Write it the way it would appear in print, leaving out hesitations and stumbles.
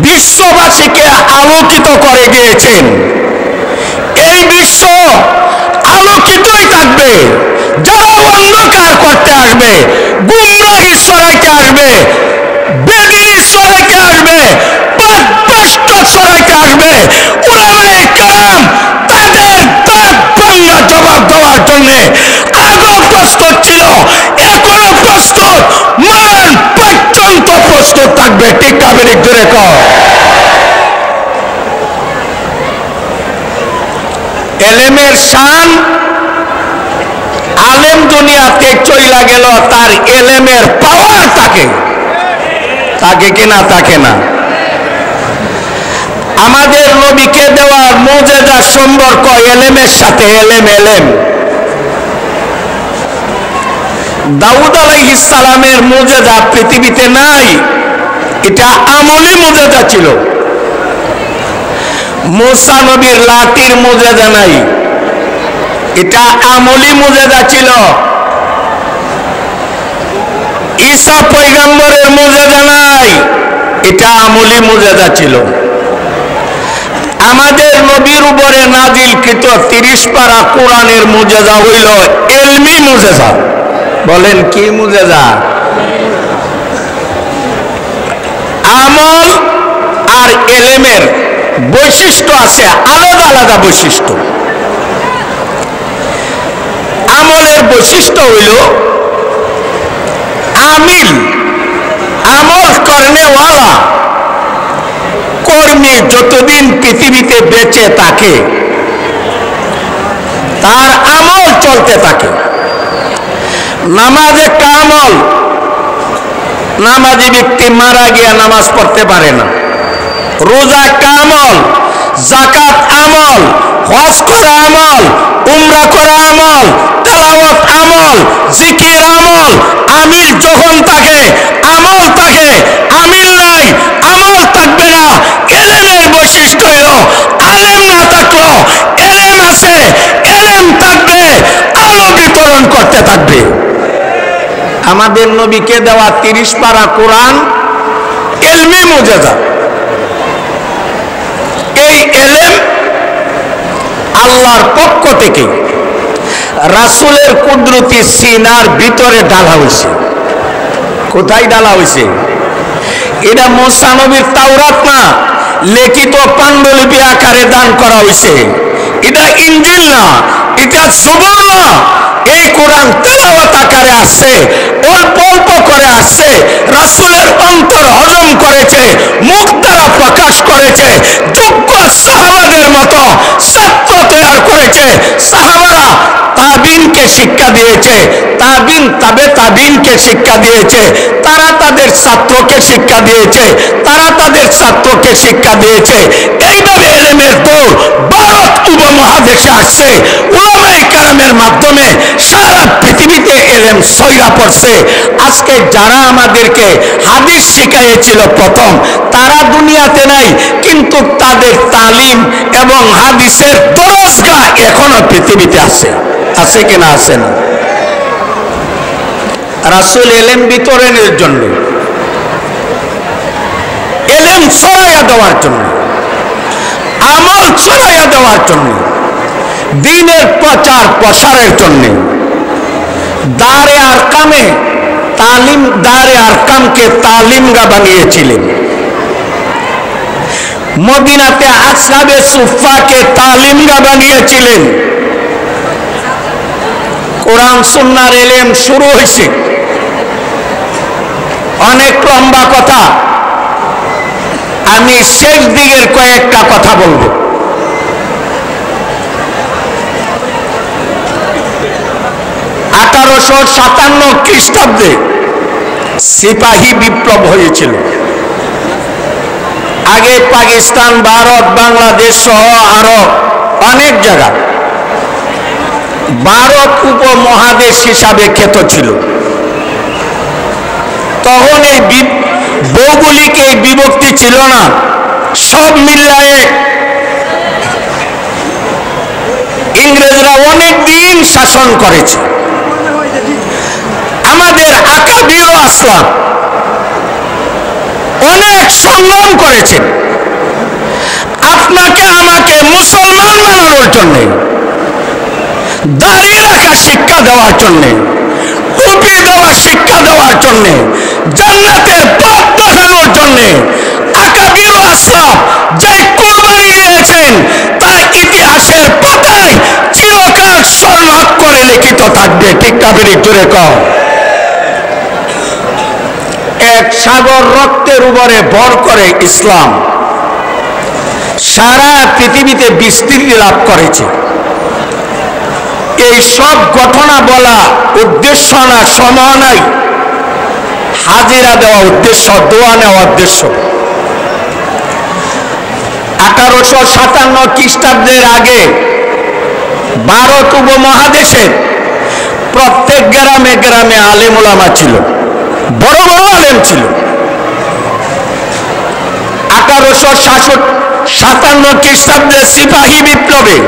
বিশ্ববাসীকে আলোকিত করে গিয়েছেন। এই বিশ্ব আলোকিতই থাকবে। যারা অন্ধকার করতে আসবে, গুমরাহি সরাইতে আসবে, বেদিনী সরাইতে আসবে, পথভ্রষ্ট সরাইতে আসবে, উলামায়ে কেরাম তাদের দাঁত ভাঙা জবাব দেওয়ার জন্য আগেও প্রস্তুত ছিল, এখনো প্রস্তুত, মরণ পর্যন্ত প্রস্তুত থাকবে। ঠিক কাবে জোরে কর। এলেমের শান, আলেম দুনিয়াতে চইলা গেল, তার এলেমের পাওয়ার থাকে কিনা থাকে না। আমাদের নবীকে দেওয়ার মুজিজার সম্পর্ক এলেমের সাথে। এলেম দাউদ আলাইহিস সালামের মুজিজা পৃথিবীতে নাই, এটা আমলি মুজিজা ছিল। মুসা নবীর লাঠির মুজিজা নাই, এটা আমলি মুজিজা ছিল। ঈসা পয়গম্বরের মুজিজা নাই, এটা আমলি মুজিজা ছিল। আমাদের নবীর উপরে নাজিলকৃত 30 পারা কোরআনের মুজিজা হইল ইলমি মুজিজা। বলেন কি মুজিজা? আমল আর এলেমের বৈশিষ্ট্য আছে, আলাদা আলাদা বৈশিষ্ট্য। আমলের বৈশিষ্ট্য হইল আমিল, আমল করনেওয়ালা কর্মী যতদিন পৃথিবীতে বেঁচে থাকে তার আমল চলতে থাকে। নামাজ একটা আমল, নামাজি ব্যক্তি মারা গিয়া নামাজ পড়তে পারে না। রোজা একটা আমল, যাকাত আমল, হজ করা আমল, উমরা করা আমল, তেলাওয়াত আমল, জিকির আমল। আমিল যখন থাকে আমল থাকে, আমিল নাই আমল থাকবে না। এলেমের বৈশিষ্ট্য হইল আলেম না থাকলো এলেম আছে, এলেম থাকবে, আলো বিতরণ করতে থাকবে। আমাদের নবীকে দেওয়া 30 পারা কোরআন ইলমি মুজিজা। এই এলেম আল্লাহর পক্ষ থেকে রাসূলের কুদরতি সিনার ভিতরে ঢালা হয়েছে। কোথায় ঢালা হয়েছে? এটা মুসা নবীর তাওরাত না, লিখিত পাণ্ডুলিপি আকারে দান করা হয়েছে। এটা ইনজিল না, এটা জবুর না। এই কোরআন তেলাওয়াত আকারে আসছে, অল্প অল্প করে আসছে। রাসূলের অন্তর হজম করেছে, মুখ দ্বারা প্রকাশ করেছে। যোগ্য সাহাবাদের মতো ছাত্র তৈরি করেছে। সাহাবারা তাবিনকে শিক্ষা দিয়েছে, তাবিন তাবে তাবিনকে শিক্ষা দিয়েছে, তারা তাদের ছাত্রকে শিক্ষা দিয়েছে, তারা তাদের ছাত্রকে শিক্ষা দিয়েছে। এইভাবে এলেমের দৌড় ভারত উপমহাদেশে আসছে। উলামায়ে কেরামের মাধ্যমে সারা পৃথিবীতে এলেম ছড়িয়ে পড়ছে। আজকে যারা আমাদেরকে হাদিস শিখাইয়েছিল প্রথম, তারা দুনিয়াতে নাই, কিন্তু তাদের তালিম এবং হাদিসের দরজগাহ এখনো পৃথিবীতে আছে। আছে কিনা? আছে না? রাসূল এলেম বিতরণের জন্য, এলেম ছড়াইয়া দেওয়ার জন্য, আমল ছড়াইয়া দেওয়ার জন্য, দ্বীনের প্রচার প্রসারের জন্য দারে আরকামে দারে আরকামকে তালিমগাহ বানিয়েছিলেন। মদিনাতে আসহাবে সুফফাকে তালিমগাহ বানিয়েছিলেন। কোরআন সুন্নাহর এলেম শুরু হয়েছে। অনেক লম্বা কথা, আমি শেষ দিকের কয়েকটা কথা বলবো। 1857 খ্রিস্টাব্দে সিপাহী বিপ্লব হয়েছিল। আগে পাকিস্তান, ভারত, বাংলাদেশ সহ আরো অনেক জায়গা ভারত উপমহাদেশ হিসাবে খ্যাত ছিল। তখন এই ভৌগোলিক এই বিভক্তি ছিল না, সব মিলায়ে ইংরেজরা অনেক দিন শাসন করেছে। আমাদের আকাবির আসলাম অনেক সংগ্রাম করে করেছেন আপনাকে আমাকে মুসলমান বানানোর জন্যে, দাঁড়িয়ে রাখার শিক্ষা দেওয়ার জন্যে, টুপি দেওয়ার শিক্ষা দেওয়ার জন্যে, জান্নাতের পথ দেখানোর জন্যে। আকাবির আসলাফ যে কুরবানি দিয়েছেন তার ইতিহাসের পাতায় চিরকাল স্বর্ণাক্ষরে লিখিত থাকবে। ঠিক না বেরিক জোরে কও। এক সাগর রক্তের উপরে ভর করে ইসলাম সারা পৃথিবীতে বিস্তৃতি লাভ করেছে। এই সব ঘটনা বলা উদ্দেশ্য না, সময় নাই, হাজিরা দেওয়া উদ্দেশ্য, দোয়া নেওয়া উদ্দেশ্য। 1857 খ্রিস্টাব্দের আগে ভারত উপমহাদেশের প্রত্যেক গ্রামে গ্রামে আলেম ওলামা ছিল, বড় বড় আলেম ছিল। 1857 খ্রিস্টাব্দের সিপাহী বিপ্লবে